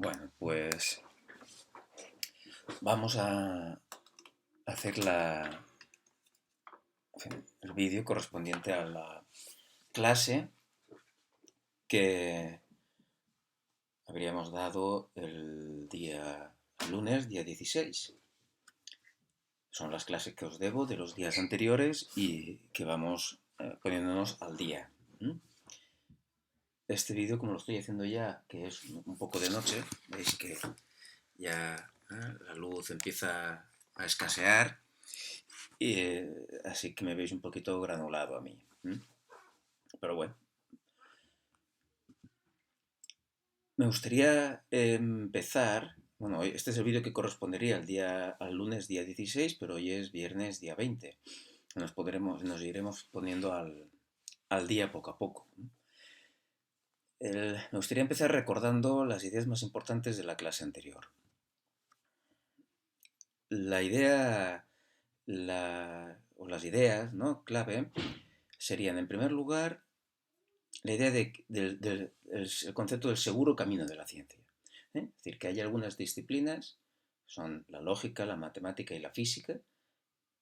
Bueno, pues vamos a hacer el vídeo correspondiente a la clase que habríamos dado el día lunes, día 16. Son las clases que os debo de los días anteriores y que vamos poniéndonos al día. ¿Mm? Este vídeo, como lo estoy haciendo ya, que es un poco de noche, veis que ya la luz empieza a escasear. Así que me veis un poquito granulado a mí. Pero bueno, me gustaría empezar. Bueno, este es el vídeo que correspondería al lunes día 16, pero hoy es viernes día 20. Nos iremos poniendo al día poco a poco. Me gustaría empezar recordando las ideas más importantes de la clase anterior. La idea, o las ideas, ¿no?, clave serían, en primer lugar, la idea del concepto del seguro camino de la ciencia. Es decir, que hay algunas disciplinas, son la lógica, la matemática y la física,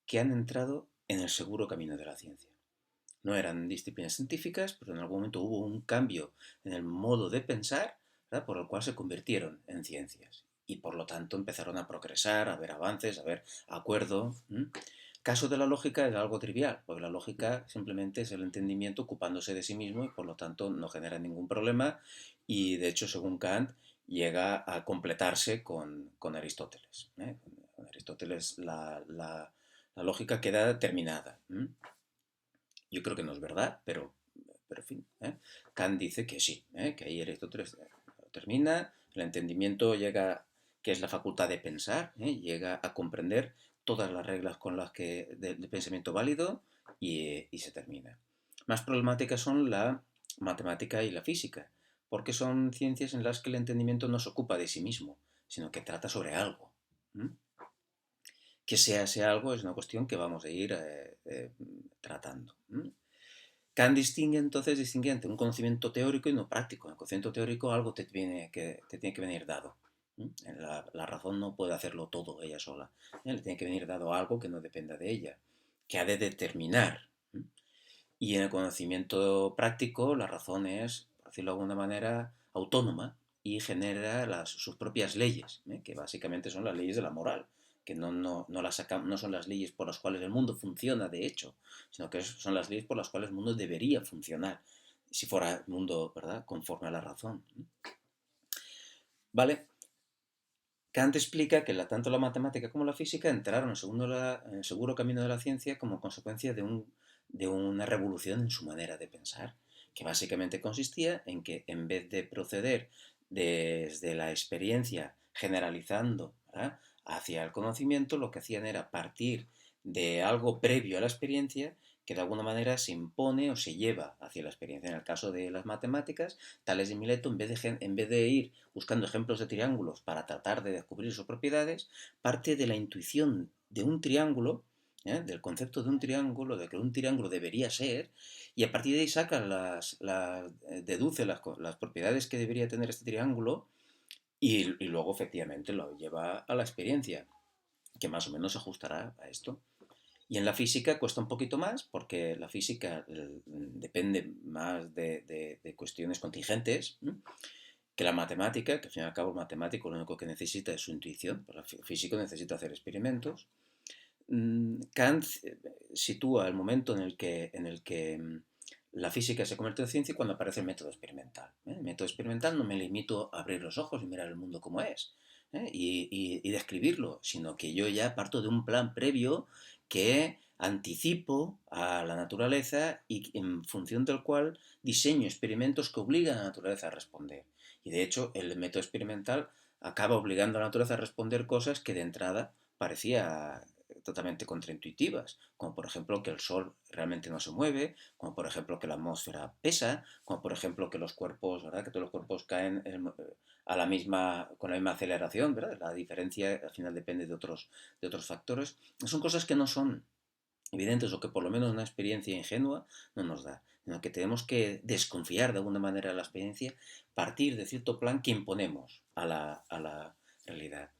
que han entrado en el seguro camino de la ciencia. No eran disciplinas científicas, pero en algún momento hubo un cambio en el modo de pensar, ¿verdad?, por el cual se convirtieron en ciencias. Y por lo tanto empezaron a progresar, a haber avances, a haber acuerdo. Caso de la lógica es algo trivial, porque la lógica simplemente es el entendimiento ocupándose de sí mismo y por lo tanto no genera ningún problema y de hecho, según Kant, llega a completarse con Aristóteles. Con Aristóteles la lógica queda terminada. Yo creo que no es verdad, pero en fin. Kant dice que sí, que ahí Aristóteles termina, el entendimiento llega, que es la facultad de pensar, llega a comprender todas las reglas con las que de pensamiento válido y se termina. Más problemáticas son la matemática y la física, porque son ciencias en las que el entendimiento no se ocupa de sí mismo, sino que trata sobre algo. Que sea ese algo es una cuestión que vamos a ir tratando. Kant distingue entre un conocimiento teórico y no práctico. En el conocimiento teórico algo te tiene que venir dado. La razón no puede hacerlo todo ella sola. Le tiene que venir dado algo que no dependa de ella, que ha de determinar. Y en el conocimiento práctico la razón es, por decirlo de alguna manera, autónoma y genera sus propias leyes, que básicamente son las leyes de la moral, que no son las leyes por las cuales el mundo funciona de hecho, sino que son las leyes por las cuales el mundo debería funcionar, si fuera el mundo, ¿verdad?, conforme a la razón. ¿Vale? Kant explica que tanto la matemática como la física entraron en el seguro camino de la ciencia como consecuencia de una revolución en su manera de pensar, que básicamente consistía en que en vez de proceder desde la experiencia generalizando, ¿verdad?, hacia el conocimiento, lo que hacían era partir de algo previo a la experiencia que de alguna manera se impone o se lleva hacia la experiencia. En el caso de las matemáticas, Tales de Mileto, en vez de ir buscando ejemplos de triángulos para tratar de descubrir sus propiedades, parte de la intuición de un triángulo, del concepto de un triángulo, de que un triángulo debería ser, y a partir de ahí deduce las propiedades que debería tener este triángulo y luego efectivamente lo lleva a la experiencia, que más o menos se ajustará a esto. Y en la física cuesta un poquito más porque la física depende más de cuestiones contingentes, que la matemática, que al fin y al cabo el matemático lo único que necesita es su intuición, pues el físico necesita hacer experimentos. Kant sitúa el momento en el que la física se convierte en ciencia cuando aparece el método experimental. El método experimental no me limito a abrir los ojos y mirar el mundo como es, y describirlo, sino que yo ya parto de un plan previo que anticipo a la naturaleza y en función del cual diseño experimentos que obligan a la naturaleza a responder. Y de hecho el método experimental acaba obligando a la naturaleza a responder cosas que de entrada parecía totalmente contraintuitivas, como por ejemplo que el Sol realmente no se mueve, como por ejemplo que la atmósfera pesa, como por ejemplo que los cuerpos, ¿verdad?, que todos los cuerpos caen con la misma aceleración, ¿verdad? La diferencia al final depende de otros factores. Son cosas que no son evidentes o que por lo menos una experiencia ingenua no nos da. sino que tenemos que desconfiar de alguna manera de la experiencia, partir de cierto plan que imponemos a la realidad.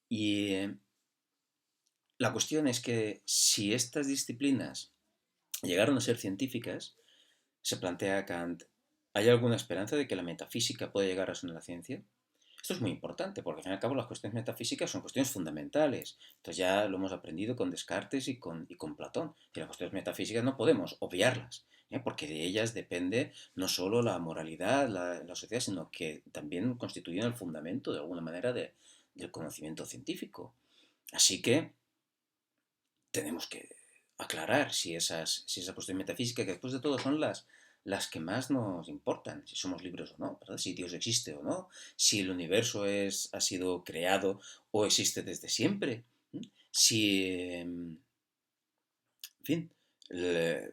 Y la cuestión es que si estas disciplinas llegaron a ser científicas, se plantea Kant, ¿hay alguna esperanza de que la metafísica pueda llegar a ser una ciencia? Esto es muy importante, porque al fin y al cabo las cuestiones metafísicas son cuestiones fundamentales. Entonces ya lo hemos aprendido con Descartes y con Platón. Y las cuestiones metafísicas no podemos obviarlas, porque de ellas depende no solo la moralidad, la sociedad, sino que también constituyen el fundamento, de alguna manera, del conocimiento científico. Así que tenemos que aclarar si esas cuestiones metafísicas, que después de todo son las que más nos importan, si somos libres o no, ¿verdad? Si Dios existe o no, si el universo ha sido creado o existe desde siempre, si, en fin, le,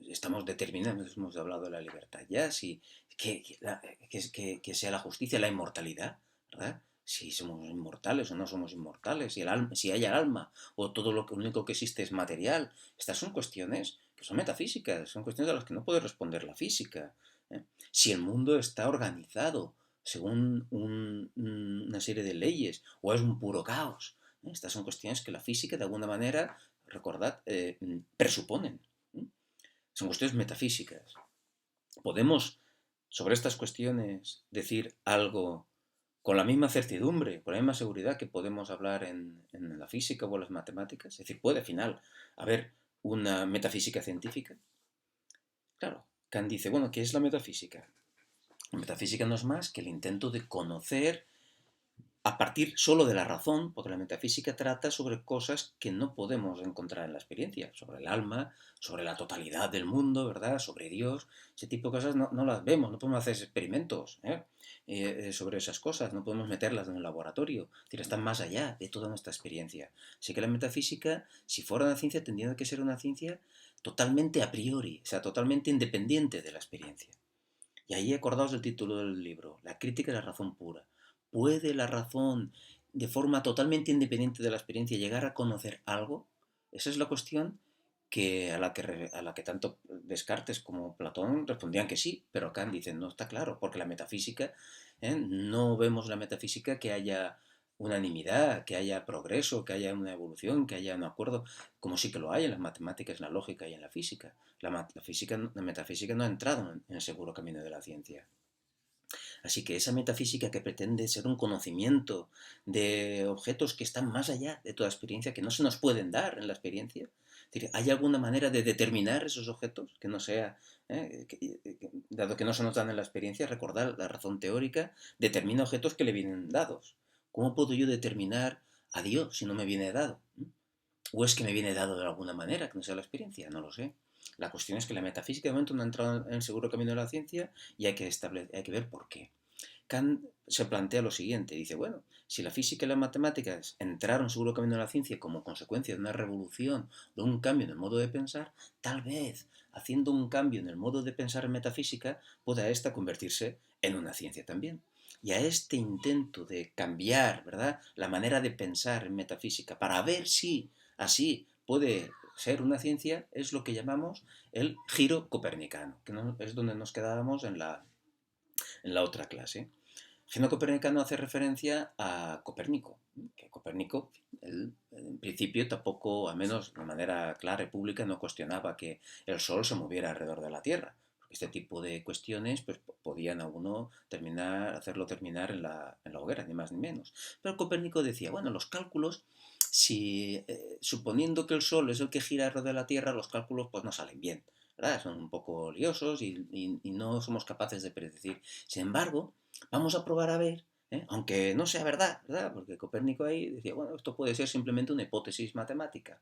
estamos determinados, hemos hablado de la libertad ya, si, que sea la justicia, la inmortalidad, ¿verdad? Si somos inmortales o no somos inmortales, si hay alma o todo lo único que existe es material. Estas son cuestiones que son metafísicas, son cuestiones a las que no puede responder la física. ¿Eh? Si el mundo está organizado según una serie de leyes o es un puro caos. Estas son cuestiones que la física de alguna manera, recordad, presuponen. Son cuestiones metafísicas. ¿Podemos sobre estas cuestiones decir algo con la misma certidumbre, con la misma seguridad que podemos hablar en la física o en las matemáticas? Es decir, ¿puede al final haber una metafísica científica? Claro, Kant dice, bueno, ¿qué es la metafísica? La metafísica no es más que el intento de conocer a partir solo de la razón, porque la metafísica trata sobre cosas que no podemos encontrar en la experiencia, sobre el alma, sobre la totalidad del mundo, ¿verdad? Sobre Dios, ese tipo de cosas no las vemos, no podemos hacer experimentos sobre esas cosas, no podemos meterlas en un laboratorio, es decir, están más allá de toda nuestra experiencia. Así que la metafísica, si fuera una ciencia, tendría que ser una ciencia totalmente a priori, o sea, totalmente independiente de la experiencia. Y ahí acordaos del título del libro, La crítica de la razón pura. ¿Puede la razón, de forma totalmente independiente de la experiencia, llegar a conocer algo? Esa es la cuestión a la que tanto Descartes como Platón respondían que sí, pero Kant dice, no está claro, porque la metafísica, no vemos la metafísica que haya unanimidad, que haya progreso, que haya una evolución, que haya un acuerdo, como sí que lo hay en las matemáticas, en la lógica y en la física. La metafísica no ha entrado en el seguro camino de la ciencia. Así que esa metafísica que pretende ser un conocimiento de objetos que están más allá de toda experiencia, que no se nos pueden dar en la experiencia, es decir, ¿hay alguna manera de determinar esos objetos que no sea, dado que no se nos dan en la experiencia, recordar la razón teórica, determina objetos que le vienen dados? ¿Cómo puedo yo determinar a Dios si no me viene dado? ¿O es que me viene dado de alguna manera que no sea la experiencia? No lo sé. La cuestión es que la metafísica de momento no ha entrado en el seguro camino de la ciencia y hay que ver por qué. Kant se plantea lo siguiente, dice, bueno, si la física y las matemáticas entraron en seguro camino de la ciencia como consecuencia de una revolución, de un cambio en el modo de pensar, tal vez haciendo un cambio en el modo de pensar en metafísica pueda esta convertirse en una ciencia también. Y a este intento de cambiar, ¿verdad?, la manera de pensar en metafísica para ver si así puede ser una ciencia es lo que llamamos el giro copernicano, que es donde nos quedábamos en la otra clase. Giro copernicano hace referencia a Copérnico, que Copérnico, él, en principio tampoco, al menos de manera clara y pública, no cuestionaba que el Sol se moviera alrededor de la Tierra. Porque este tipo de cuestiones pues, podían a uno hacerlo terminar en la hoguera, ni más ni menos. Pero Copérnico decía, bueno, los cálculos, si suponiendo que el Sol es el que gira alrededor de la Tierra, los cálculos pues no salen bien, ¿verdad? Son un poco liosos y no somos capaces de predecir. Sin embargo, vamos a probar a ver, aunque no sea verdad, ¿verdad? Porque Copérnico ahí decía, bueno, esto puede ser simplemente una hipótesis matemática.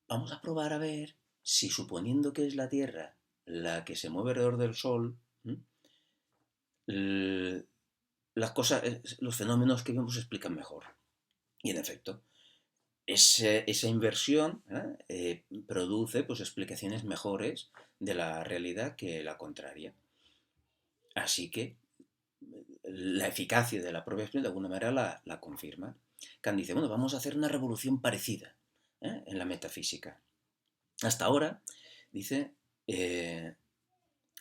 Vamos a probar a ver si suponiendo que es la Tierra la que se mueve alrededor del Sol, las cosas, los fenómenos que vemos se explican mejor. Y en efecto, esa inversión produce pues, explicaciones mejores de la realidad que la contraria. Así que la eficacia de la propia experiencia de alguna manera la confirma. Kant dice, bueno, vamos a hacer una revolución parecida en la metafísica. Hasta ahora, dice, eh,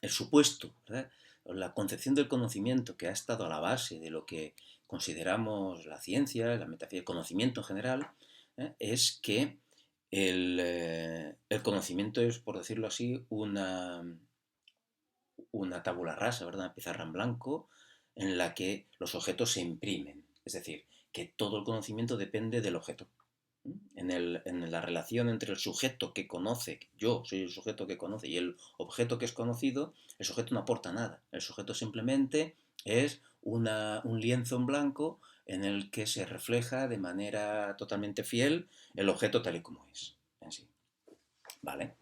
el supuesto, ¿verdad? La concepción del conocimiento que ha estado a la base de lo que consideramos la ciencia, la metafísica, el conocimiento en general, es que el conocimiento es, por decirlo así, una tabula rasa, ¿verdad? Una pizarra en blanco en la que los objetos se imprimen. Es decir, que todo el conocimiento depende del objeto. En la relación entre el sujeto que conoce, yo soy el sujeto que conoce, y el objeto que es conocido, el sujeto no aporta nada. El sujeto simplemente es un lienzo en blanco en el que se refleja de manera totalmente fiel el objeto tal y como es. En sí. ¿Vale?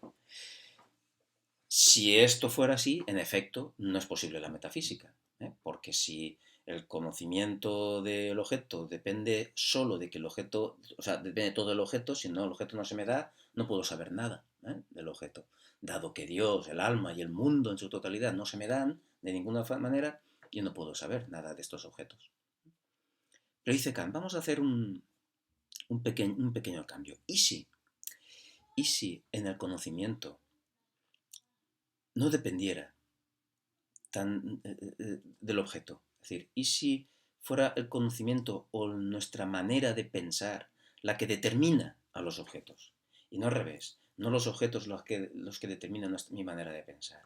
Si esto fuera así, en efecto, no es posible la metafísica, ¿eh? Porque si el conocimiento del objeto depende solo de que el objeto, o sea, depende todo del objeto, si no el objeto no se me da, no puedo saber nada, ¿eh? Del objeto. Dado que Dios, el alma y el mundo en su totalidad no se me dan de ninguna manera, yo no puedo saber nada de estos objetos. Pero dice Kant, vamos a hacer un pequeño cambio. ¿Y si en el conocimiento no dependiera del objeto? Es decir, ¿y si fuera el conocimiento o nuestra manera de pensar la que determina a los objetos? Y no al revés, no los objetos los que determinan mi manera de pensar.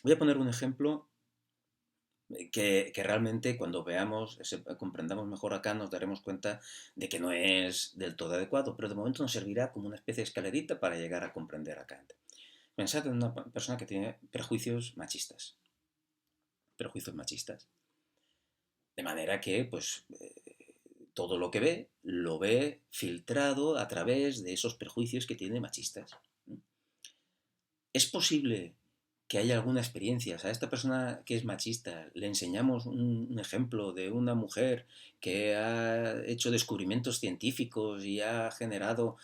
Voy a poner un ejemplo que realmente cuando comprendamos mejor acá nos daremos cuenta de que no es del todo adecuado, pero de momento nos servirá como una especie de escalerita para llegar a comprender a Kant. Pensad en una persona que tiene prejuicios machistas. Prejuicios machistas. De manera que, pues, todo lo que ve, lo ve filtrado a través de esos prejuicios que tiene machistas. ¿Es posible que haya alguna experiencia? O sea, a esta persona que es machista le enseñamos un ejemplo de una mujer que ha hecho descubrimientos científicos y ha generado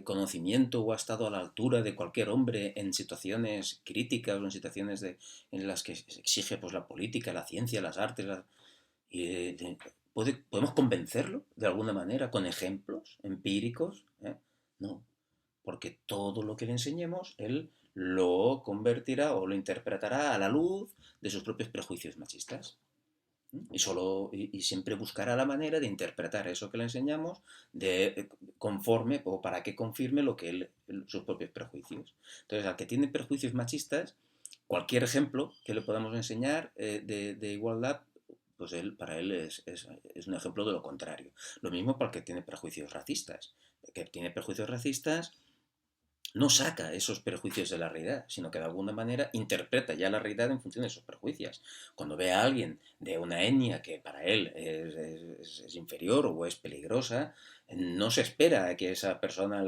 conocimiento o ha estado a la altura de cualquier hombre en situaciones críticas o en situaciones en las que se exige pues, la política, la ciencia, las artes, ¿podemos convencerlo de alguna manera con ejemplos empíricos? No, porque todo lo que le enseñemos, él lo convertirá o lo interpretará a la luz de sus propios prejuicios machistas. Y siempre buscará la manera de interpretar eso que le enseñamos conforme o para que confirme lo que sus propios prejuicios. Entonces, al que tiene prejuicios machistas, cualquier ejemplo que le podamos enseñar de igualdad, pues para él es un ejemplo de lo contrario. Lo mismo para el que tiene prejuicios racistas. El que tiene prejuicios racistas no saca esos prejuicios de la realidad, sino que de alguna manera interpreta ya la realidad en función de esos prejuicios. Cuando ve a alguien de una etnia que para él es inferior o es peligrosa, no se espera a que esa persona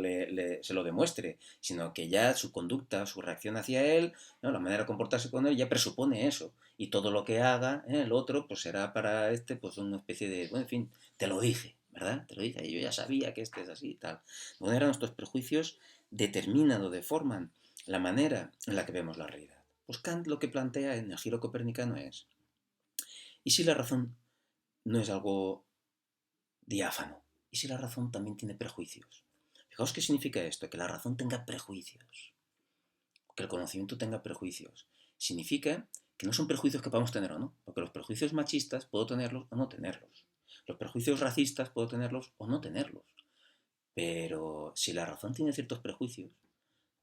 se lo demuestre, sino que ya su conducta, su reacción hacia él, ¿no? La manera de comportarse con él ya presupone eso. Y todo lo que haga el otro, pues será para este pues una especie de, bueno, en fin, te lo dije, ¿verdad? Te lo dije, yo ya sabía que este es así y tal. De manera, nuestros prejuicios determinan o deforman la manera en la que vemos la realidad. Pues Kant lo que plantea en el giro copernicano es, ¿y si la razón no es algo diáfano? ¿Y si la razón también tiene prejuicios? Fijaos qué significa esto, que la razón tenga prejuicios, que el conocimiento tenga prejuicios. Significa que no son prejuicios que podamos tener o no, porque los prejuicios machistas puedo tenerlos o no tenerlos. Los prejuicios racistas puedo tenerlos o no tenerlos. Pero si la razón tiene ciertos prejuicios,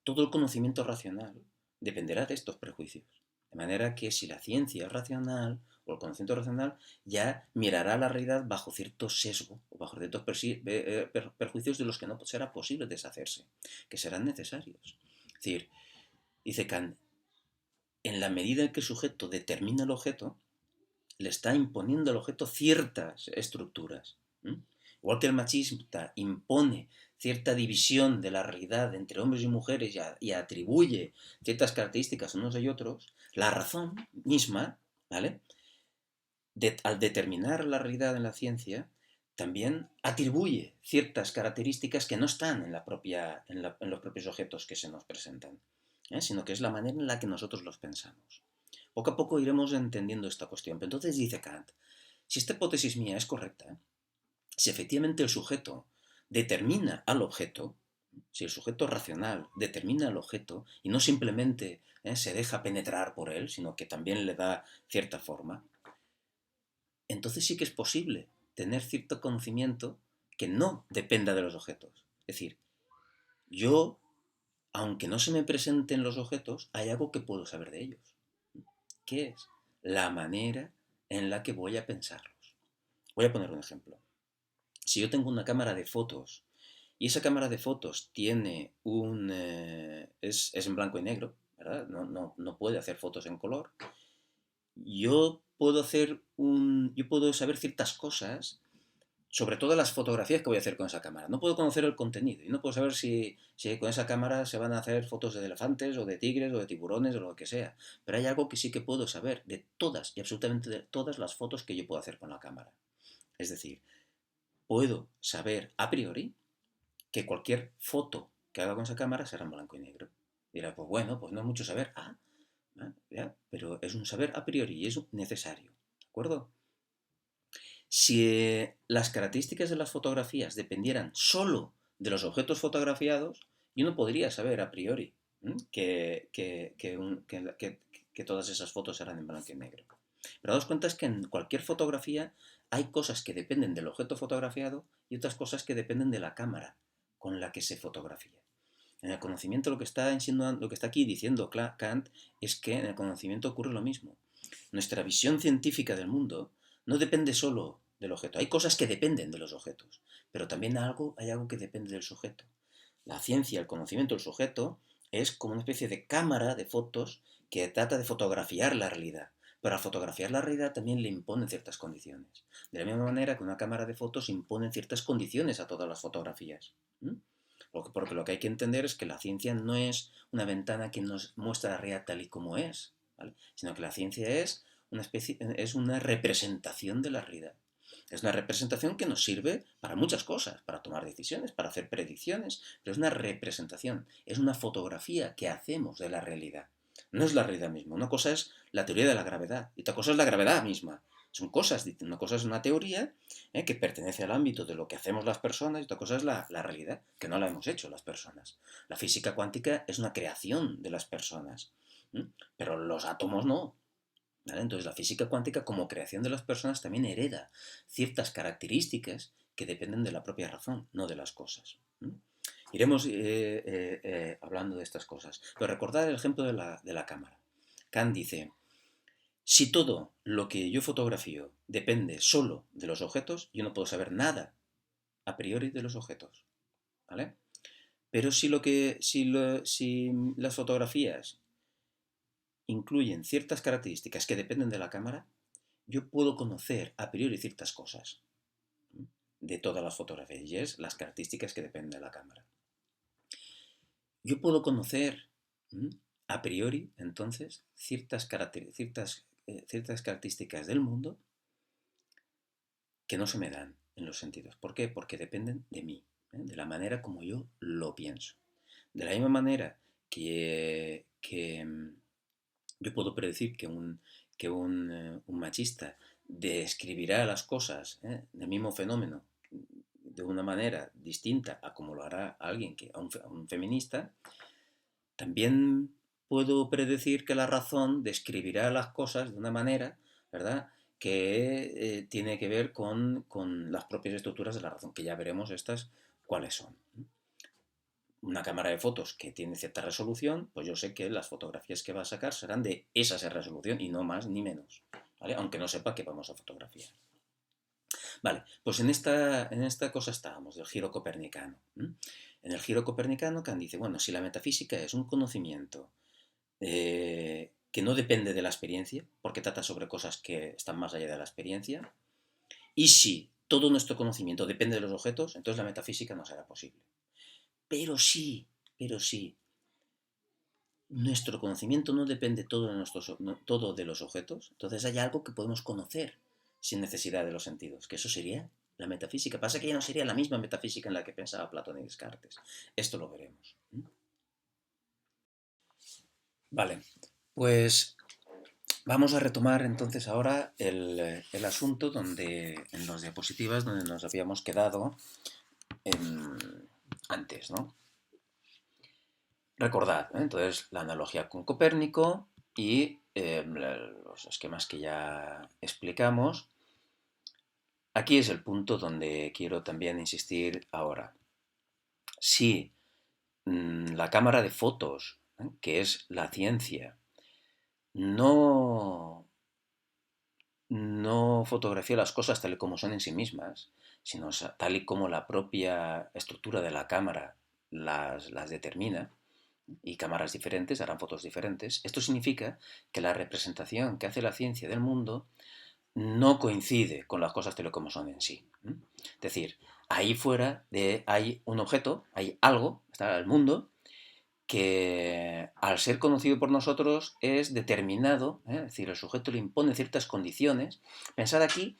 todo el conocimiento racional dependerá de estos prejuicios. De manera que si la ciencia es racional o el conocimiento racional, ya mirará la realidad bajo cierto sesgo o bajo ciertos perjuicios de los que no será posible deshacerse, que serán necesarios. Es decir, dice Kant, en la medida en que el sujeto determina el objeto, le está imponiendo al objeto ciertas estructuras. Igual que el machista impone cierta división de la realidad entre hombres y mujeres y atribuye ciertas características a unos y otros, la razón misma, ¿vale? Al determinar la realidad en la ciencia, también atribuye ciertas características que no están en los propios objetos que se nos presentan, sino que es la manera en la que nosotros los pensamos. Poco a poco iremos entendiendo esta cuestión. Pero entonces dice Kant, si esta hipótesis mía es correcta, si efectivamente el sujeto determina al objeto, Si el sujeto racional determina el objeto y no simplemente se deja penetrar por él, sino que también le da cierta forma, entonces sí que es posible tener cierto conocimiento que no dependa de los objetos. Es decir, yo, aunque no se me presenten los objetos, hay algo que puedo saber de ellos. ¿Qué es? La manera en la que voy a pensarlos. Voy a poner un ejemplo. Si yo tengo una cámara de fotos y esa cámara de fotos tiene es en blanco y negro, ¿verdad? No puede hacer fotos en color. Yo puedo saber ciertas cosas sobre todo las fotografías que voy a hacer con esa cámara. No puedo conocer el contenido y no puedo saber si con esa cámara se van a hacer fotos de elefantes o de tigres o de tiburones o lo que sea. Pero hay algo que sí que puedo saber de todas y absolutamente de todas las fotos que yo puedo hacer con la cámara. Es decir, puedo saber a priori que cualquier foto que haga con esa cámara será en blanco y negro. Dirá, pues bueno, pues no es mucho saber. Ya, pero es un saber a priori y es necesario. ¿De acuerdo? Si las características de las fotografías dependieran solo de los objetos fotografiados, yo no podría saber a priori que todas esas fotos eran en blanco y negro. Pero daos cuenta es que en cualquier fotografía hay cosas que dependen del objeto fotografiado y otras cosas que dependen de la cámara con la que se fotografía. En el conocimiento lo que está insinuando, lo que está aquí diciendo Kant es que en el conocimiento ocurre lo mismo. Nuestra visión científica del mundo no depende solo del objeto. Hay cosas que dependen de los objetos, pero también hay algo que depende del sujeto. La ciencia, el conocimiento del sujeto es como una especie de cámara de fotos que trata de fotografiar la realidad. Pero al fotografiar la realidad también le imponen ciertas condiciones. De la misma manera que una cámara de fotos impone ciertas condiciones a todas las fotografías. Porque lo que hay que entender es que la ciencia no es una ventana que nos muestra la realidad tal y como es, ¿vale? Sino que la ciencia es una representación de la realidad. Es una representación que nos sirve para muchas cosas, para tomar decisiones, para hacer predicciones, pero es una representación, es una fotografía que hacemos de la realidad. No es la realidad misma. Una cosa es la teoría de la gravedad y otra cosa es la gravedad misma. Son cosas, una cosa es una teoría que pertenece al ámbito de lo que hacemos las personas y otra cosa es la realidad, que no la hemos hecho las personas. La física cuántica es una creación de las personas, pero los átomos no. ¿Vale? Entonces la física cuántica como creación de las personas también hereda ciertas características que dependen de la propia razón, no de las cosas. Iremos hablando de estas cosas. Pero recordad el ejemplo de la cámara. Kant dice, si todo lo que yo fotografío depende solo de los objetos, yo no puedo saber nada a priori de los objetos. ¿Vale? Pero si las fotografías incluyen ciertas características que dependen de la cámara, yo puedo conocer a priori ciertas cosas de todas las fotografías y es las características que dependen de la cámara. Yo puedo conocer a priori, entonces, ciertas características del mundo que no se me dan en los sentidos. ¿Por qué? Porque dependen de mí, de la manera como yo lo pienso. De la misma manera que yo puedo predecir que un machista describirá las cosas del mismo fenómeno de una manera distinta a como lo hará alguien a un feminista, también puedo predecir que la razón describirá las cosas de una manera, ¿verdad?, que tiene que ver con las propias estructuras de la razón, que ya veremos estas cuáles son. Una cámara de fotos que tiene cierta resolución, pues yo sé que las fotografías que va a sacar serán de esa resolución y no más ni menos, ¿vale? Aunque no sepa que vamos a fotografiar. Vale, pues en esta cosa estábamos, del giro copernicano. En el giro copernicano, Kant dice, bueno, si la metafísica es un conocimiento que no depende de la experiencia, porque trata sobre cosas que están más allá de la experiencia, y si todo nuestro conocimiento depende de los objetos, entonces la metafísica no será posible. Pero sí, nuestro conocimiento no depende todo de los objetos, entonces hay algo que podemos conocer sin necesidad de los sentidos, que eso sería la metafísica. Pasa que ya no sería la misma metafísica en la que pensaba Platón y Descartes. Esto lo veremos. Vale, pues vamos a retomar entonces ahora el asunto en las diapositivas donde nos habíamos quedado antes, ¿no? Recordad, entonces, la analogía con Copérnico y los esquemas que ya explicamos. Aquí es el punto donde quiero también insistir ahora. Si la cámara de fotos, que es la ciencia, no, no fotografía las cosas tal y como son en sí mismas, sino tal y como la propia estructura de la cámara las determina, y cámaras diferentes harán fotos diferentes, esto significa que la representación que hace la ciencia del mundo no coincide con las cosas tal y como son en sí. Es decir, ahí fuera hay un objeto, hay algo, está el mundo, que al ser conocido por nosotros es determinado, es decir, el sujeto le impone ciertas condiciones. Pensad aquí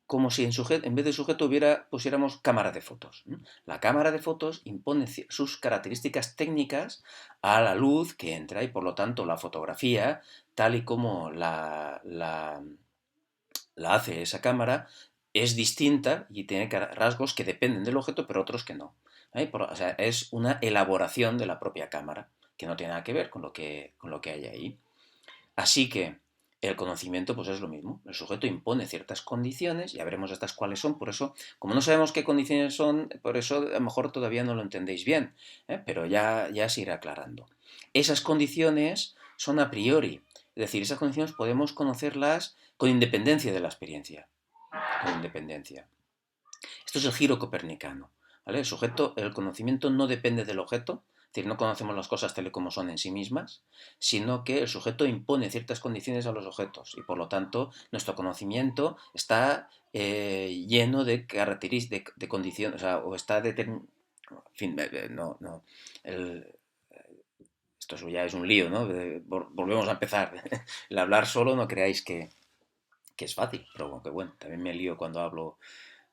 como si en vez de sujeto pusiéramos cámara de fotos. La cámara de fotos impone sus características técnicas a la luz que entra, y por lo tanto la fotografía, tal y como la hace esa cámara, es distinta y tiene rasgos que dependen del objeto, pero otros que no. O sea, es una elaboración de la propia cámara, que no tiene nada que ver con lo que hay ahí. Así que el conocimiento pues es lo mismo. El sujeto impone ciertas condiciones, ya veremos estas cuáles son, por eso, como no sabemos qué condiciones son, por eso a lo mejor todavía no lo entendéis bien, pero ya se irá aclarando. Esas condiciones son a priori, es decir, esas condiciones podemos conocerlas con independencia de la experiencia, con independencia. Esto es el giro copernicano. ¿Vale? El conocimiento no depende del objeto, es decir, no conocemos las cosas tal y como son en sí mismas, sino que el sujeto impone ciertas condiciones a los objetos y por lo tanto nuestro conocimiento está lleno de características, de condiciones, o sea, o está determinado. En fin, no. El, esto ya es un lío, ¿no? Volvemos a empezar. El hablar solo no creáis que es fácil, pero que bueno, también me lío cuando hablo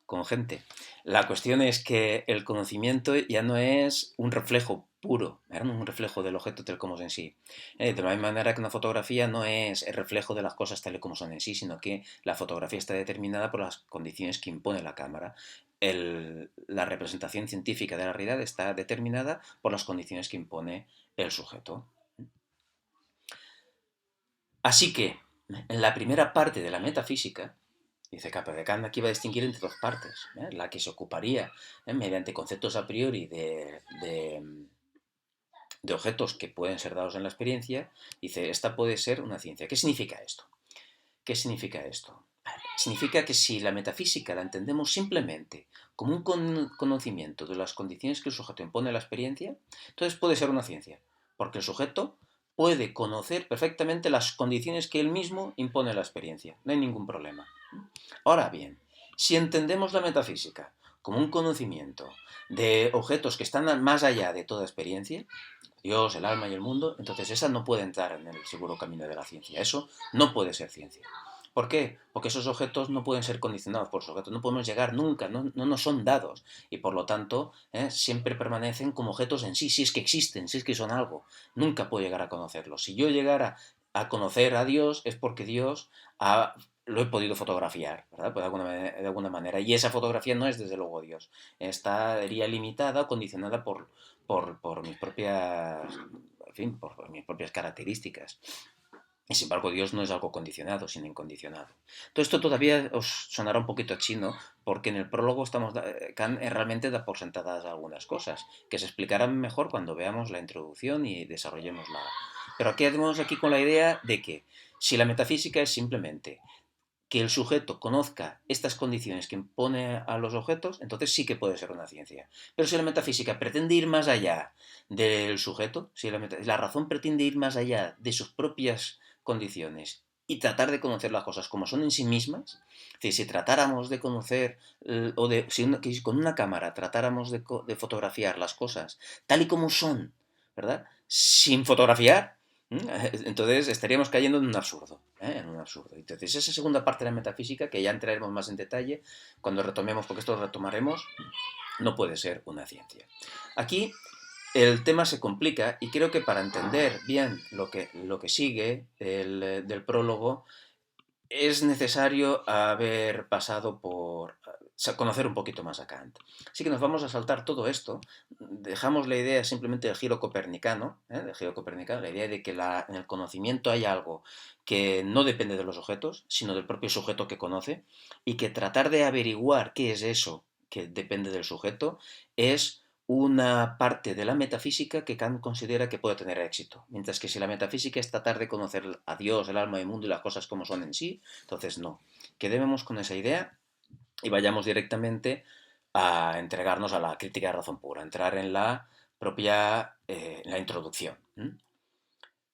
con gente. La cuestión es que el conocimiento ya no es un reflejo puro, no es un reflejo del objeto tal como es en sí. De la misma manera que una fotografía no es el reflejo de las cosas tal y como son en sí, sino que la fotografía está determinada por las condiciones que impone la cámara. La representación científica de la realidad está determinada por las condiciones que impone el sujeto. Así que, en la primera parte de la metafísica, dice Capra-Kant aquí va a distinguir entre dos partes. La que se ocuparía mediante conceptos a priori de objetos que pueden ser dados en la experiencia. Dice, esta puede ser una ciencia. ¿Qué significa esto? ¿Qué significa esto? Significa que si la metafísica la entendemos simplemente como un conocimiento de las condiciones que el sujeto impone a la experiencia, entonces puede ser una ciencia, porque el sujeto puede conocer perfectamente las condiciones que él mismo impone a la experiencia, no hay ningún problema. Ahora bien, si entendemos la metafísica como un conocimiento de objetos que están más allá de toda experiencia, Dios, el alma y el mundo, entonces esa no puede entrar en el seguro camino de la ciencia. Eso no puede ser ciencia. ¿Por qué? Porque esos objetos no pueden ser condicionados por los objetos, no podemos llegar nunca, no nos son dados y por lo tanto siempre permanecen como objetos en sí, si es que existen, si es que son algo. Nunca puedo llegar a conocerlos. Si yo llegara a conocer a Dios es porque Dios lo he podido fotografiar, ¿verdad? Pues de alguna manera. Y esa fotografía no es desde luego Dios. Estaría limitada o condicionada por mis propias, en fin, por mis propias características. Y sin embargo, Dios no es algo condicionado, sino incondicionado. Todo esto todavía os sonará un poquito chino, porque en el prólogo Kant realmente da por sentadas algunas cosas, que se explicarán mejor cuando veamos la introducción y desarrollemos la. Pero aquí tenemos aquí con la idea de que si la metafísica es simplemente que el sujeto conozca estas condiciones que impone a los objetos, entonces sí que puede ser una ciencia. Pero si la metafísica pretende ir más allá del sujeto, si la razón pretende ir más allá de sus propias condiciones y tratar de conocer las cosas como son en sí mismas, es decir, si tratáramos de conocer, si con una cámara tratáramos de fotografiar las cosas tal y como son, ¿verdad? Sin fotografiar, entonces estaríamos cayendo en un absurdo, en un absurdo. Entonces esa segunda parte de la metafísica, que ya entraremos más en detalle cuando retomemos, porque esto lo retomaremos, no puede ser una ciencia. Aquí el tema se complica y creo que para entender bien lo que sigue del prólogo es necesario haber pasado conocer un poquito más a Kant. Así que nos vamos a saltar todo esto, dejamos la idea simplemente del giro copernicano, la idea de que en el conocimiento hay algo que no depende de los objetos, sino del propio sujeto que conoce, y que tratar de averiguar qué es eso que depende del sujeto es una parte de la metafísica que Kant considera que puede tener éxito. Mientras que si la metafísica es tratar de conocer a Dios, el alma, el mundo y las cosas como son en sí, entonces no. Quedémonos con esa idea y vayamos directamente a entregarnos a la crítica de razón pura, entrar en la propia en la introducción.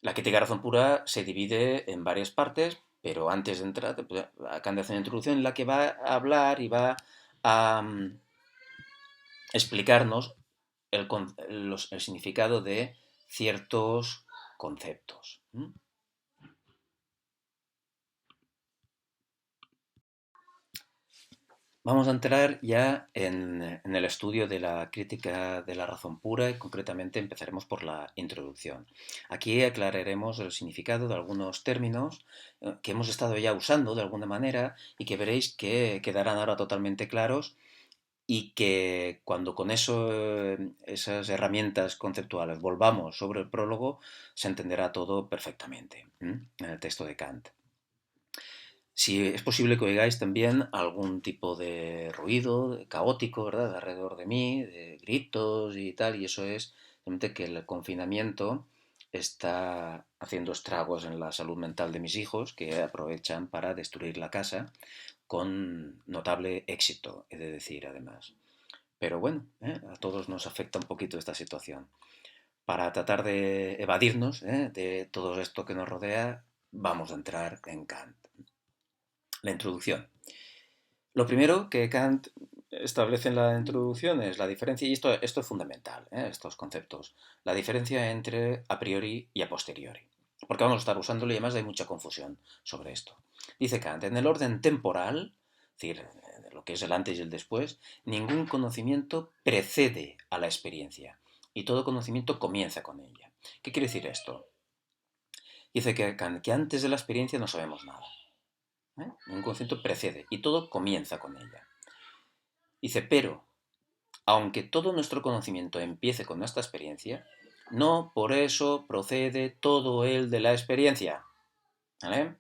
La crítica de razón pura se divide en varias partes, pero antes de entrar, Kant hace una introducción en la que va a hablar y va a explicarnos el significado de ciertos conceptos. Vamos a entrar ya en el estudio de la crítica de la razón pura y concretamente empezaremos por la introducción. Aquí aclararemos el significado de algunos términos que hemos estado ya usando de alguna manera y que veréis que quedarán ahora totalmente claros y que cuando con esas herramientas conceptuales volvamos sobre el prólogo se entenderá todo perfectamente en el texto de Kant. Si es posible que oigáis también algún tipo de ruido caótico, ¿verdad?, alrededor de mí, de gritos y tal, y eso es simplemente que el confinamiento está haciendo estragos en la salud mental de mis hijos, que aprovechan para destruir la casa con notable éxito, he de decir además. Pero bueno, a todos nos afecta un poquito esta situación. Para tratar de evadirnos de todo esto que nos rodea, vamos a entrar en Kant. La introducción. Lo primero que Kant establece en la introducción es la diferencia, y esto es fundamental, estos conceptos, la diferencia entre a priori y a posteriori. Porque vamos a estar usándolo y además hay mucha confusión sobre esto. Dice Kant, en el orden temporal, es decir, lo que es el antes y el después, ningún conocimiento precede a la experiencia y todo conocimiento comienza con ella. ¿Qué quiere decir esto? Dice que Kant que antes de la experiencia no sabemos nada. Un concepto precede y todo comienza con ella. Dice, pero, aunque todo nuestro conocimiento empiece con nuestra experiencia, no por eso procede todo el de la experiencia. ¿Vale?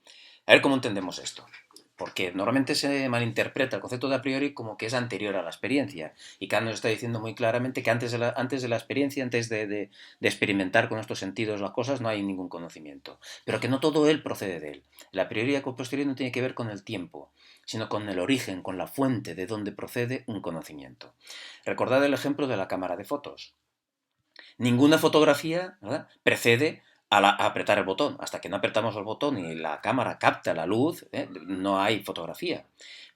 A ver cómo entendemos esto. Porque normalmente se malinterpreta el concepto de a priori como que es anterior a la experiencia. Y Kant nos está diciendo muy claramente que antes de la experiencia, antes de experimentar con nuestros sentidos las cosas, no hay ningún conocimiento. Pero que no todo él procede de él. La priori y a posteriori no tiene que ver con el tiempo, sino con el origen, con la fuente de donde procede un conocimiento. Recordad el ejemplo de la cámara de fotos. Ninguna fotografía, ¿verdad?, precede a apretar el botón. Hasta que no apretamos el botón y la cámara capta la luz, no hay fotografía.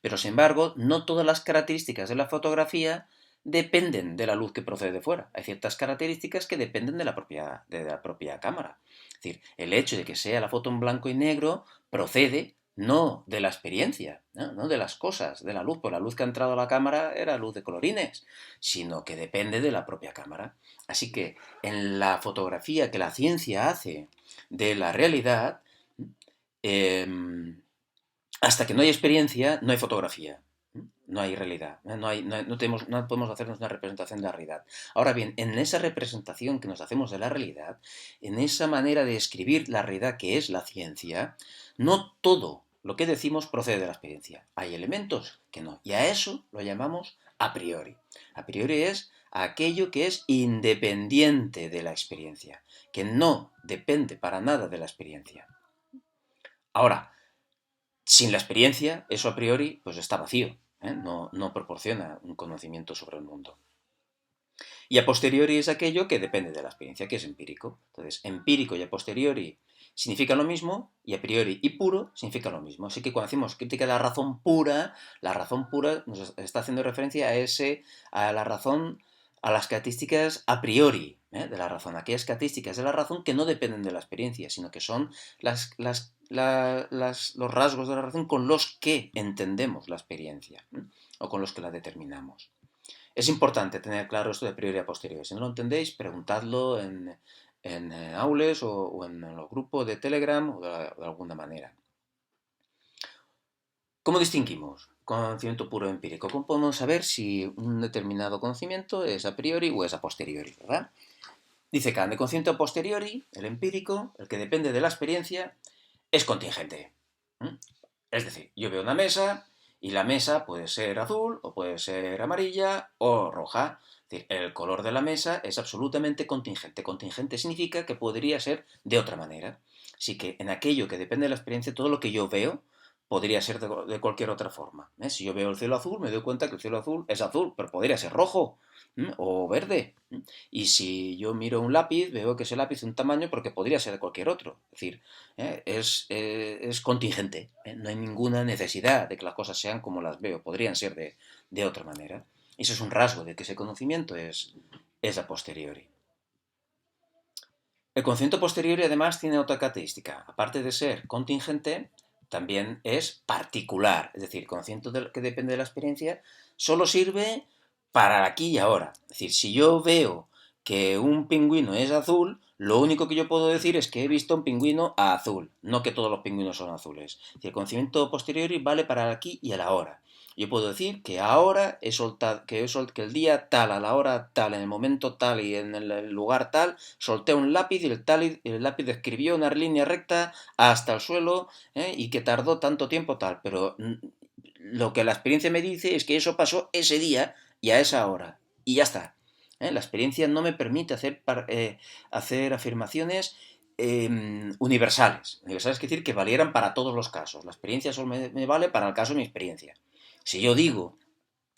Pero, sin embargo, no todas las características de la fotografía dependen de la luz que procede de fuera. Hay ciertas características que dependen de la propia cámara. Es decir, el hecho de que sea la foto en blanco y negro procede no de la experiencia, no de las cosas, de la luz, pues la luz que ha entrado a la cámara era luz de colorines, sino que depende de la propia cámara. Así que en la fotografía que la ciencia hace de la realidad, eh, hasta que no hay experiencia, no hay fotografía, no hay realidad, no podemos hacernos una representación de la realidad. Ahora bien, en esa representación que nos hacemos de la realidad, en esa manera de escribir la realidad que es la ciencia, no todo lo que decimos procede de la experiencia. Hay elementos que no, y a eso lo llamamos a priori. A priori es aquello que es independiente de la experiencia, que no depende para nada de la experiencia. Ahora, sin la experiencia, eso a priori pues está vacío, no proporciona un conocimiento sobre el mundo. Y a posteriori es aquello que depende de la experiencia, que es empírico. Entonces, empírico y a posteriori significan lo mismo, y a priori y puro significan lo mismo. Así que cuando hacemos crítica de la razón pura nos está haciendo referencia a la razón, a las características a priori de la razón, aquellas características de la razón que no dependen de la experiencia, sino que son los rasgos de la razón con los que entendemos la experiencia, o con los que la determinamos. Es importante tener claro esto de priori y a posteriori. Si no lo entendéis, preguntadlo en Aules o en los grupos de Telegram o de alguna manera. ¿Cómo distinguimos conocimiento puro o empírico? ¿Cómo podemos saber si un determinado conocimiento es a priori o es a posteriori, ¿verdad? Dice Kant, el conocimiento a posteriori, el empírico, el que depende de la experiencia, es contingente. ¿Mm? Es decir, yo veo una mesa y la mesa puede ser azul o puede ser amarilla o roja. Es decir, el color de la mesa es absolutamente contingente. Contingente significa que podría ser de otra manera. Así que en aquello que depende de la experiencia, todo lo que yo veo podría ser de cualquier otra forma. Si yo veo el cielo azul, me doy cuenta que el cielo azul es azul, pero podría ser rojo o verde. Y si yo miro un lápiz, veo que ese lápiz es un tamaño porque podría ser de cualquier otro. Es decir, es contingente. No hay ninguna necesidad de que las cosas sean como las veo. Podrían ser de otra manera. Eso es un rasgo de que ese conocimiento es a posteriori. El conocimiento posteriori además tiene otra característica. Aparte de ser contingente, también es particular. Es decir, el conocimiento que depende de la experiencia solo sirve para aquí y ahora. Es decir, si yo veo que un pingüino es azul, lo único que yo puedo decir es que he visto un pingüino azul, no que todos los pingüinos son azules. Es decir, el conocimiento posteriori vale para el aquí y el ahora. Yo puedo decir que ahora he soltado, que el día tal, a la hora tal, en el momento tal y en el lugar tal, solté un lápiz y el lápiz escribió una línea recta hasta el suelo y que tardó tanto tiempo tal. Pero lo que la experiencia me dice es que eso pasó ese día y a esa hora. Y ya está. La experiencia no me permite hacer afirmaciones universales. Universales quiere decir que valieran para todos los casos. La experiencia solo me vale para el caso de mi experiencia. Si yo digo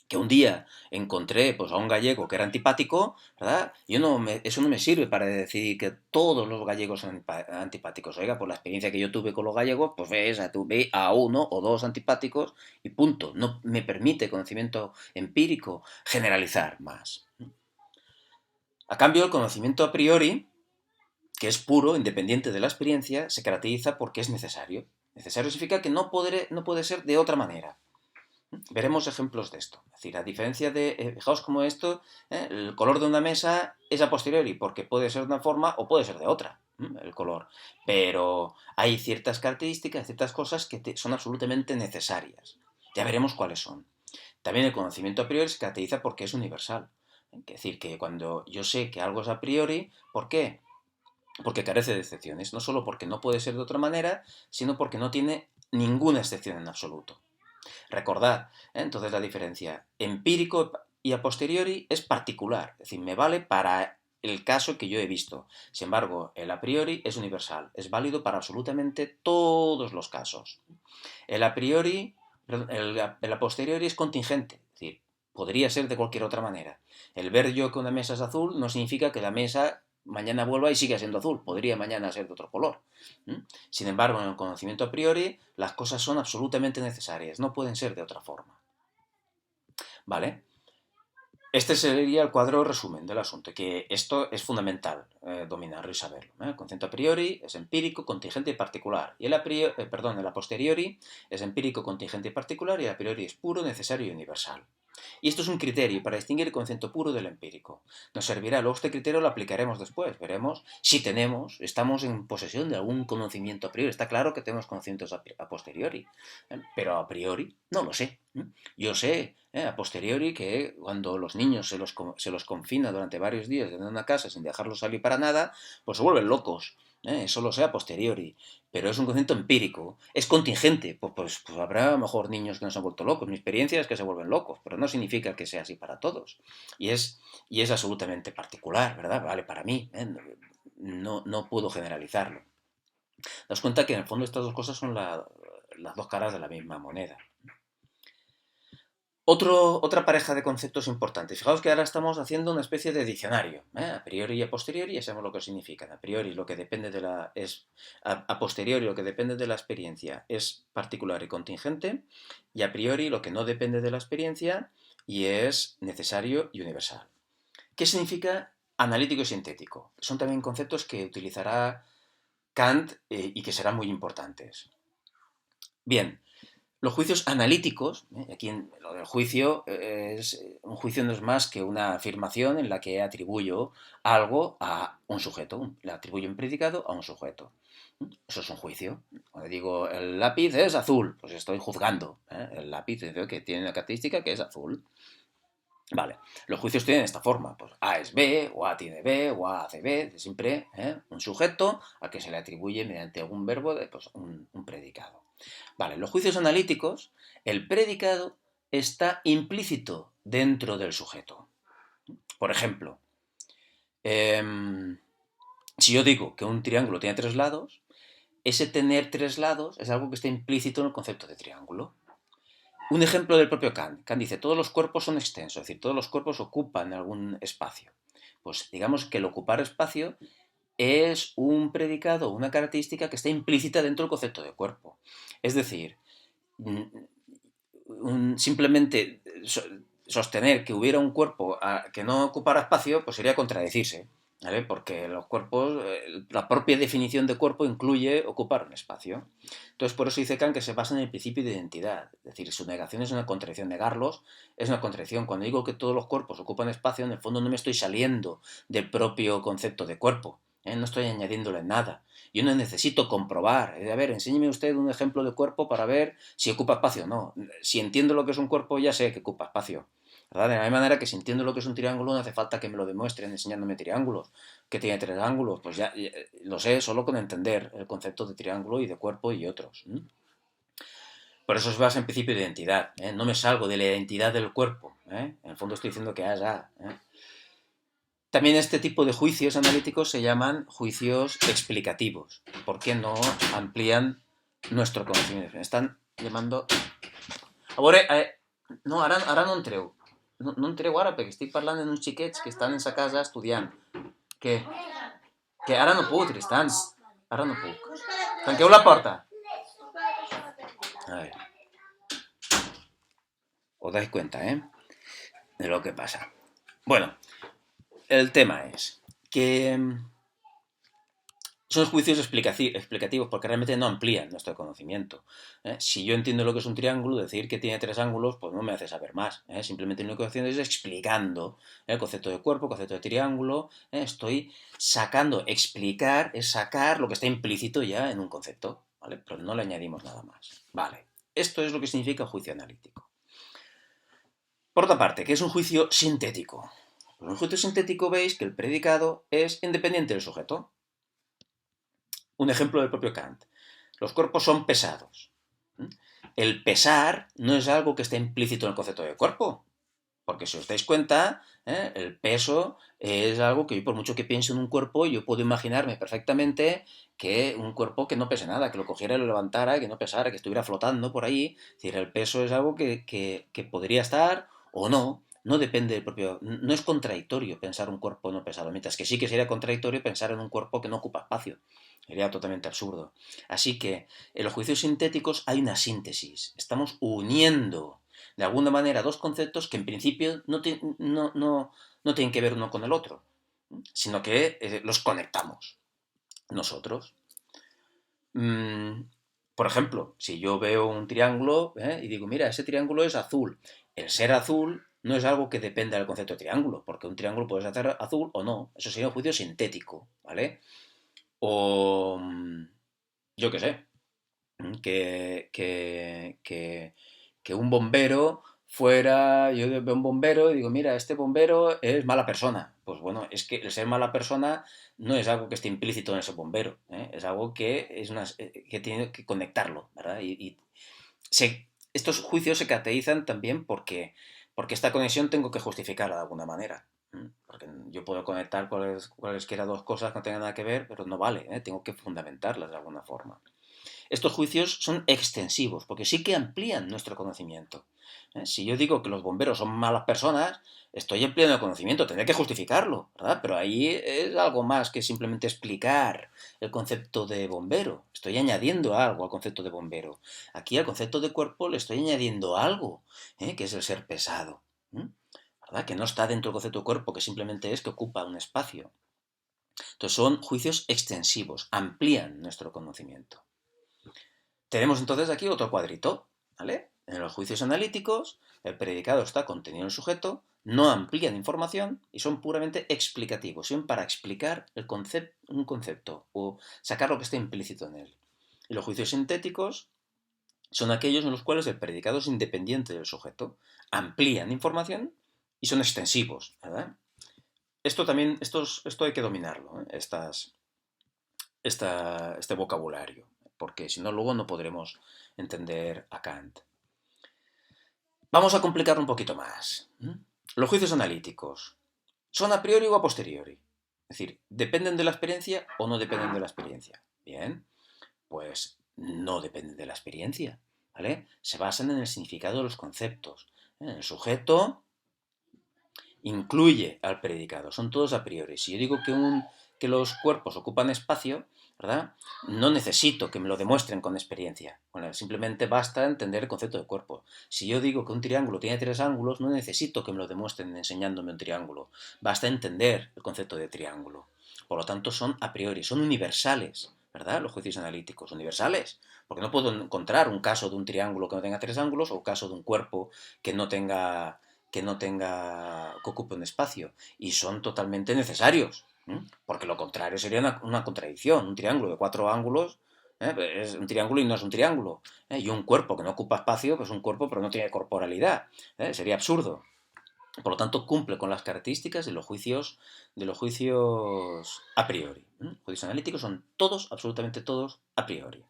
que un día encontré pues, a un gallego que era antipático, ¿verdad? Eso no me sirve para decir que todos los gallegos son antipáticos. Oiga, por la experiencia que yo tuve con los gallegos, pues tuve a uno o dos antipáticos y punto. No me permite conocimiento empírico generalizar más. A cambio, el conocimiento a priori, que es puro, independiente de la experiencia, se caracteriza porque es necesario. Necesario significa que no puede ser de otra manera. Veremos ejemplos de esto. Es decir, a diferencia de, fijaos como esto, el color de una mesa es a posteriori, porque puede ser de una forma o puede ser de otra, el color. Pero hay ciertas características, ciertas cosas que son absolutamente necesarias. Ya veremos cuáles son. También el conocimiento a priori se caracteriza porque es universal. Es decir, que cuando yo sé que algo es a priori, ¿por qué? Porque carece de excepciones. No solo porque no puede ser de otra manera, sino porque no tiene ninguna excepción en absoluto. Recordad, entonces la diferencia empírico y a posteriori es particular, es decir, me vale para el caso que yo he visto. Sin embargo, el a priori es universal, es válido para absolutamente todos los casos. El a priori, el a posteriori es contingente, es decir, podría ser de cualquier otra manera. El ver yo que una mesa es azul no significa que la mesa mañana vuelva y siga siendo azul, podría mañana ser de otro color. Sin embargo, en el conocimiento a priori, las cosas son absolutamente necesarias, no pueden ser de otra forma. ¿Vale? Este sería el cuadro resumen del asunto, que esto es fundamental dominarlo y saberlo. El concepto a priori es empírico, contingente y particular. Y el a posteriori es empírico, contingente y particular, y el a priori es puro, necesario y universal. Y esto es un criterio para distinguir el concepto puro del empírico. Nos servirá, luego este criterio lo aplicaremos después, veremos si estamos en posesión de algún conocimiento a priori. Está claro que tenemos conocimientos a posteriori, pero a priori no lo sé. Yo sé a posteriori que cuando los niños se los confina durante varios días en una casa sin dejarlos salir para nada, pues se vuelven locos. Eso lo sé a posteriori, pero es un concepto empírico, es contingente, pues habrá a lo mejor niños que no se han vuelto locos, mi experiencia es que se vuelven locos, pero no significa que sea así para todos, y es absolutamente particular, ¿verdad? Vale, para mí, no puedo generalizarlo. Das cuenta que en el fondo estas dos cosas son las dos caras de la misma moneda. Otra pareja de conceptos importantes. Fijaos que ahora estamos haciendo una especie de diccionario. A priori y a posteriori ya sabemos lo que significan. A priori lo que depende de a posteriori lo que depende de la experiencia es particular y contingente. Y a priori lo que no depende de la experiencia y es necesario y universal. ¿Qué significa analítico y sintético? Son también conceptos que utilizará Kant y que serán muy importantes. Bien, Los juicios analíticos, aquí lo del juicio, un juicio no es más que una afirmación en la que atribuyo algo a un sujeto, le atribuyo un predicado a un sujeto. Eso es un juicio. Cuando digo el lápiz es azul, pues estoy juzgando. El lápiz que tiene una característica que es azul. Vale, los juicios tienen esta forma, pues A es B, o A tiene B, o A hace B, siempre un sujeto al que se le atribuye mediante algún verbo pues, un predicado. Vale, los juicios analíticos, el predicado está implícito dentro del sujeto. Por ejemplo, si yo digo que un triángulo tiene tres lados, ese tener tres lados es algo que está implícito en el concepto de triángulo. Un ejemplo del propio Kant. Kant dice, todos los cuerpos son extensos, es decir, todos los cuerpos ocupan algún espacio. Pues digamos que el ocupar espacio es un predicado, una característica que está implícita dentro del concepto de cuerpo. Es decir, simplemente sostener que hubiera un cuerpo que no ocupara espacio, pues sería contradecirse, ¿vale? Porque los cuerpos, la propia definición de cuerpo incluye ocupar un espacio. Entonces, por eso dice Kant que se basa en el principio de identidad. Es decir, su negación es una contradicción. Negarlos es una contradicción. Cuando digo que todos los cuerpos ocupan espacio, en el fondo no me estoy saliendo del propio concepto de cuerpo. No estoy añadiéndole nada. Yo no necesito comprobar. A ver, enséñeme usted un ejemplo de cuerpo para ver si ocupa espacio o no. Si entiendo lo que es un cuerpo, ya sé que ocupa espacio. ¿Verdad? De la misma manera que si entiendo lo que es un triángulo, no hace falta que me lo demuestren enseñándome triángulos, que tiene tres ángulos. Pues ya lo sé solo con entender el concepto de triángulo y de cuerpo y otros. Por eso se basa en principio de identidad. No me salgo de la identidad del cuerpo. En el fondo estoy diciendo que haya. También este tipo de juicios analíticos se llaman juicios explicativos, porque no amplían nuestro conocimiento. Me están llamando... Ahora, no, ara no entreu. No entreu ara, perquè estic parlant amb uns xiquets que estan en sa casa estudiant. Que, que ara no puc, Tristans. Ara no puc. Tanqueu la porta. A ver. Os dais cuenta, de lo que pasa. Bueno, el tema es que son juicios explicativos porque realmente no amplían nuestro conocimiento. Si yo entiendo lo que es un triángulo, decir que tiene tres ángulos, pues no me hace saber más. Simplemente lo único que estoy haciendo es explicando el concepto de cuerpo, el concepto de triángulo. Estoy sacando, explicar, es sacar lo que está implícito ya en un concepto, ¿vale? Pero no le añadimos nada más. Vale. Esto es lo que significa juicio analítico. Por otra parte, ¿qué es un juicio sintético? Pues en un juicio sintético veis que el predicado es independiente del sujeto. Un ejemplo del propio Kant. Los cuerpos son pesados. El pesar no es algo que esté implícito en el concepto de cuerpo. Porque si os dais cuenta, el peso es algo que yo, por mucho que piense en un cuerpo, yo puedo imaginarme perfectamente que un cuerpo que no pese nada, que lo cogiera y lo levantara, que no pesara, que estuviera flotando por ahí. Es decir, el peso es algo que podría estar o no. No depende del propio... No es contradictorio pensar un cuerpo no pesado, mientras que sí que sería contradictorio pensar en un cuerpo que no ocupa espacio. Sería totalmente absurdo. Así que en los juicios sintéticos hay una síntesis. Estamos uniendo de alguna manera dos conceptos que en principio no tienen que ver uno con el otro, sino que los conectamos nosotros. Por ejemplo, si yo veo un triángulo y digo, mira, ese triángulo es azul. El ser azul no es algo que dependa del concepto de triángulo, porque un triángulo puede ser azul o no. Eso sería un juicio sintético, ¿vale? O yo qué sé, que un bombero fuera, yo veo un bombero y digo, mira, este bombero es mala persona. Pues bueno, es que el ser mala persona no es algo que esté implícito en ese bombero, es algo que tiene que conectarlo, ¿verdad? Estos juicios se caracterizan también porque esta conexión tengo que justificarla de alguna manera. Porque yo puedo conectar cualesquiera dos cosas que no tengan nada que ver, pero no vale, tengo que fundamentarlas de alguna forma. Estos juicios son extensivos, porque sí que amplían nuestro conocimiento. Si yo digo que los bomberos son malas personas, estoy ampliando el conocimiento, tendré que justificarlo, ¿verdad? Pero ahí es algo más que simplemente explicar el concepto de bombero. Estoy añadiendo algo al concepto de bombero. Aquí al concepto de cuerpo le estoy añadiendo algo, que es el ser pesado, ¿verdad? Que no está dentro del concepto de cuerpo, que simplemente es que ocupa un espacio. Entonces son juicios extensivos, amplían nuestro conocimiento. Tenemos entonces aquí otro cuadrito. ¿vale? En los juicios analíticos, el predicado está contenido en el sujeto, no amplían información y son puramente explicativos, son para explicar un concepto o sacar lo que está implícito en él. Y los juicios sintéticos son aquellos en los cuales el predicado es independiente del sujeto, amplían información y son extensivos, ¿verdad? Esto hay que dominarlo, ¿eh? Este vocabulario, porque si no luego no podremos entender a Kant. Vamos a complicarlo un poquito más. Los juicios analíticos, ¿son a priori o a posteriori? Es decir, ¿dependen de la experiencia o no dependen de la experiencia? Bien, pues no dependen de la experiencia, ¿vale? Se basan en el significado de los conceptos. El sujeto incluye al predicado, son todos a priori. Si yo digo que los cuerpos ocupan espacio, ¿verdad? No necesito que me lo demuestren con experiencia. Bueno, simplemente basta entender el concepto de cuerpo. Si yo digo que un triángulo tiene 3 ángulos, no necesito que me lo demuestren enseñándome un triángulo. Basta entender el concepto de triángulo. Por lo tanto, son a priori, son universales, ¿verdad? Los juicios analíticos, universales. Porque no puedo encontrar un caso de un triángulo que no tenga 3 ángulos o un caso de un cuerpo que no que ocupe un espacio, y son totalmente necesarios, porque lo contrario sería una contradicción. Un triángulo de 4 ángulos es un triángulo y no es un triángulo, y un cuerpo que no ocupa espacio, pues un cuerpo pero no tiene corporalidad, sería absurdo. Por lo tanto, cumple con las características de los juicios a priori. Juicios analíticos son todos, absolutamente todos, a priori.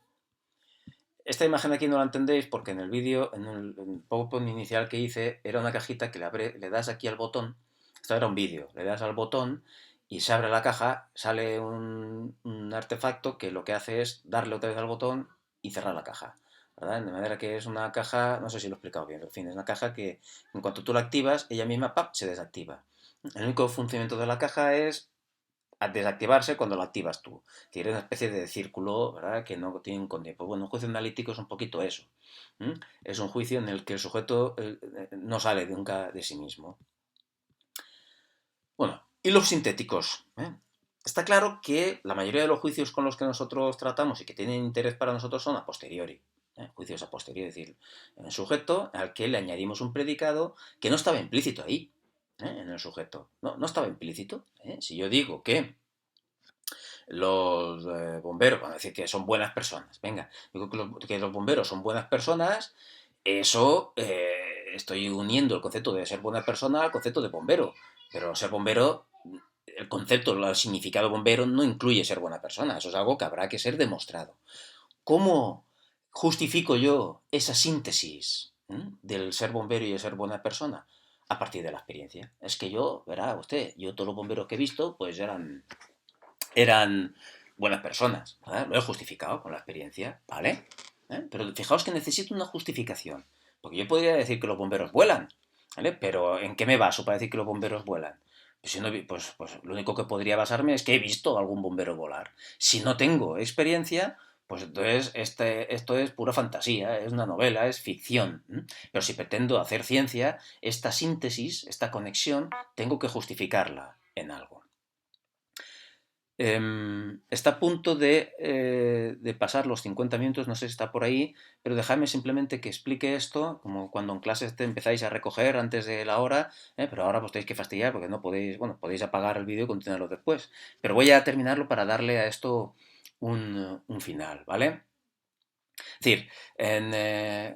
Esta imagen aquí no la entendéis porque en el vídeo, en el PowerPoint inicial que hice, era una cajita que le das aquí al botón. Esto era un vídeo. Le das al botón y se abre la caja, sale un artefacto que lo que hace es darle otra vez al botón y cerrar la caja, ¿verdad? De manera que es una caja, no sé si lo he explicado bien, pero en fin, es una caja que en cuanto tú la activas, ella misma ¡pap!, se desactiva. El único funcionamiento de la caja es a desactivarse cuando lo activas tú. Tiene una especie de círculo, ¿verdad?, que no tiene un tiempo. Bueno, un juicio analítico es un poquito eso. Es un juicio en el que el sujeto no sale nunca de sí mismo. Bueno, y los sintéticos. Está claro que la mayoría de los juicios con los que nosotros tratamos y que tienen interés para nosotros son a posteriori. Juicios a posteriori, es decir, en el sujeto al que le añadimos un predicado que no estaba implícito ahí, en el sujeto. No estaba implícito. Si yo digo que los bomberos, van a decir que son buenas personas, venga, digo que los bomberos son buenas personas, eso estoy uniendo el concepto de ser buena persona al concepto de bombero, pero ser bombero, el concepto, el significado bombero no incluye ser buena persona, eso es algo que habrá que ser demostrado. ¿Cómo justifico yo esa síntesis del ser bombero y de ser buena persona? A partir de la experiencia. Es que yo, verá usted, yo todos los bomberos que he visto, pues eran buenas personas, ¿vale? Lo he justificado con la experiencia, ¿vale? Pero fijaos que necesito una justificación, porque yo podría decir que los bomberos vuelan, ¿vale? Pero ¿en qué me baso para decir que los bomberos vuelan? Pues, si no, pues lo único que podría basarme es que he visto a algún bombero volar. Si no tengo experiencia, pues entonces esto es pura fantasía, es una novela, es ficción. Pero si pretendo hacer ciencia, esta síntesis, esta conexión, tengo que justificarla en algo. Está a punto de pasar los 50 minutos, no sé si está por ahí, pero dejadme simplemente que explique esto, como cuando en clases te empezáis a recoger antes de la hora, pero ahora pues tenéis que fastidiar porque no podéis, bueno, podéis apagar el vídeo y continuarlo después. Pero voy a terminarlo para darle a esto un final, ¿vale? Es decir,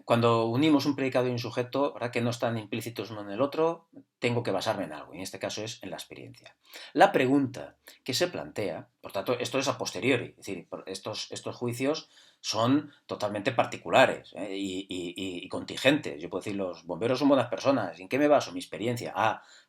cuando unimos un predicado y un sujeto, ¿verdad?, que no están implícitos uno en el otro, tengo que basarme en algo, y en este caso es en la experiencia. La pregunta que se plantea, por tanto, esto es a posteriori, es decir, estos juicios son totalmente particulares y contingentes. Yo puedo decir, los bomberos son buenas personas. ¿En qué me baso? Mi experiencia.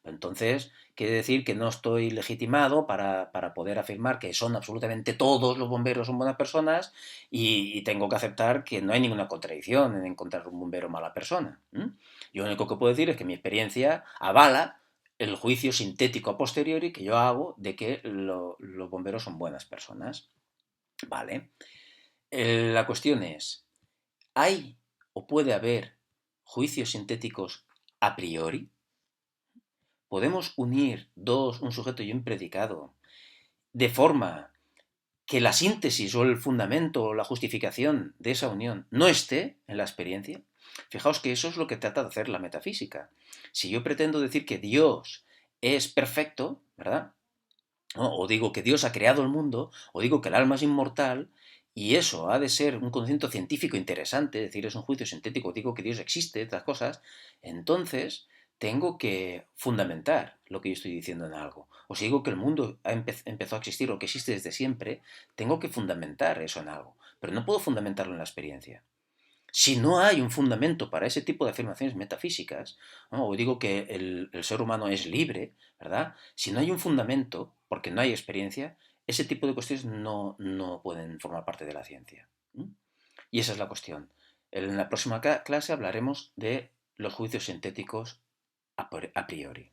Entonces quiere decir que no estoy legitimado para poder afirmar que son absolutamente todos los bomberos son buenas personas y tengo que aceptar que no hay ninguna contradicción en encontrar un bombero mala persona. Yo lo único que puedo decir es que mi experiencia avala el juicio sintético a posteriori que yo hago de que los bomberos son buenas personas. Vale. La cuestión es, ¿hay o puede haber juicios sintéticos a priori? ¿Podemos unir un sujeto y un predicado de forma que la síntesis o el fundamento o la justificación de esa unión no esté en la experiencia? Fijaos que eso es lo que trata de hacer la metafísica. Si yo pretendo decir que Dios es perfecto, ¿verdad? ¿No? O digo que Dios ha creado el mundo, o digo que el alma es inmortal, y eso ha de ser un conocimiento científico interesante, es decir, es un juicio sintético, digo que Dios existe, estas cosas, entonces tengo que fundamentar lo que yo estoy diciendo en algo. O si digo que el mundo empezó a existir o que existe desde siempre, tengo que fundamentar eso en algo. Pero no puedo fundamentarlo en la experiencia. Si no hay un fundamento para ese tipo de afirmaciones metafísicas, ¿no? O digo que el ser humano es libre, ¿verdad? Si no hay un fundamento, porque no hay experiencia, ese tipo de cuestiones no pueden formar parte de la ciencia. ¿Mm? Y esa es la cuestión. En la próxima clase hablaremos de los juicios sintéticos a priori.